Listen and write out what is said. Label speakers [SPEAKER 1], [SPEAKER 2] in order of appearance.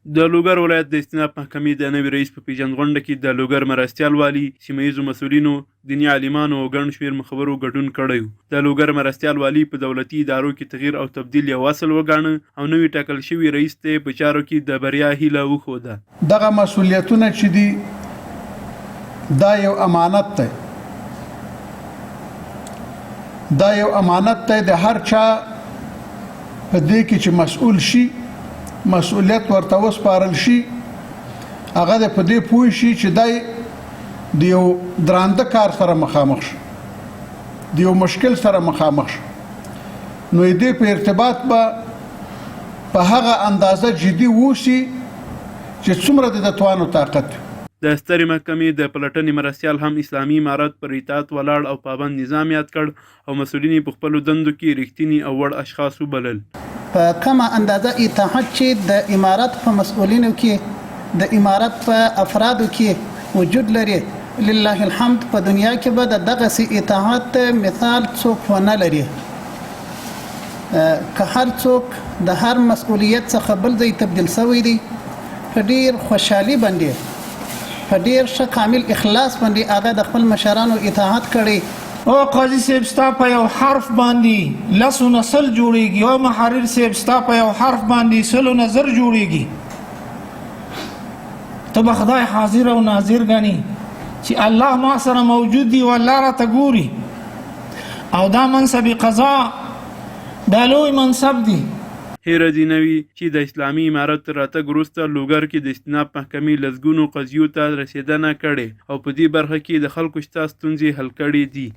[SPEAKER 1] د لوګر ولایت د استیناف محکمې د نوي رئیس په پیژندغونډه کې د لوګر مرستیال والي، سیمه ییزو مسؤلینو، دیني عالمانو او ګڼ شمېر مخورو ګډون کړی و. د لوګر مرستیال والي په دولتي ادارو کې تغییر او تبدیل یو اصل وګاڼه او نوي ټاکل شوي رئیس ته په چارو کې د بریا هیله وښوده.
[SPEAKER 2] دغه مسؤلیتونه چې دي دا یو امانت دی، دا یو امانت دی د هر چا په دې کې چې مسؤل شي، مسؤلیت ورته وسپارل شي، هغه د په دې پوه شي چې دی د یو درانده کار سره مخامخ شي، د یو مشکل سره مخامخ شي، نو دې په ارتباط به په هغه اندازه جدي ووسي چې څومره د توانو طاقت.
[SPEAKER 1] د سترې محکمې د پلټنې مرستیال هم اسلامي امارت پر اطاعت ولاړ او پابند نظام یاد کړ او مسؤلین په خپلو دندو کې رښتیني او وړ اشخاص وبلل.
[SPEAKER 3] په کومه اندازه اطاعت چې د امارت په مسؤلینو کې، د امارت په افرادو کې وجود لري، لله الحمد په دنیا کې به دغسې اطاعت مثال څوک ونه لري. که هر څوک د هر مسؤلیت څخه بل ځای تبدیل شوی دی، په ډیر خوشحالي باندې، په ډیر ښه کامل اخلاص باندې هغه د خپل مشرانو اطاعت کړي.
[SPEAKER 4] او قاضي صاحب ستا په یو حرف باندې لسو نسل جوړیږي، او محرر صاحب ستا په یو حرف باندې سلو نظر جوړیږي. ته به خدای حاضر او ناظر ګڼي چې الله ما سره موجود دی او الله راته ګوري، او دا منصب قضا دا لوی منصب دی.
[SPEAKER 1] هیره دې نه وي چې د اسلامي امارت تر راتګ وروسته لوګر کې د استیناف محکمې لسګونو قضیو ته رسېدنه کړې او په دې برخه کې د خلکو شته ستونزې حل کړې دي.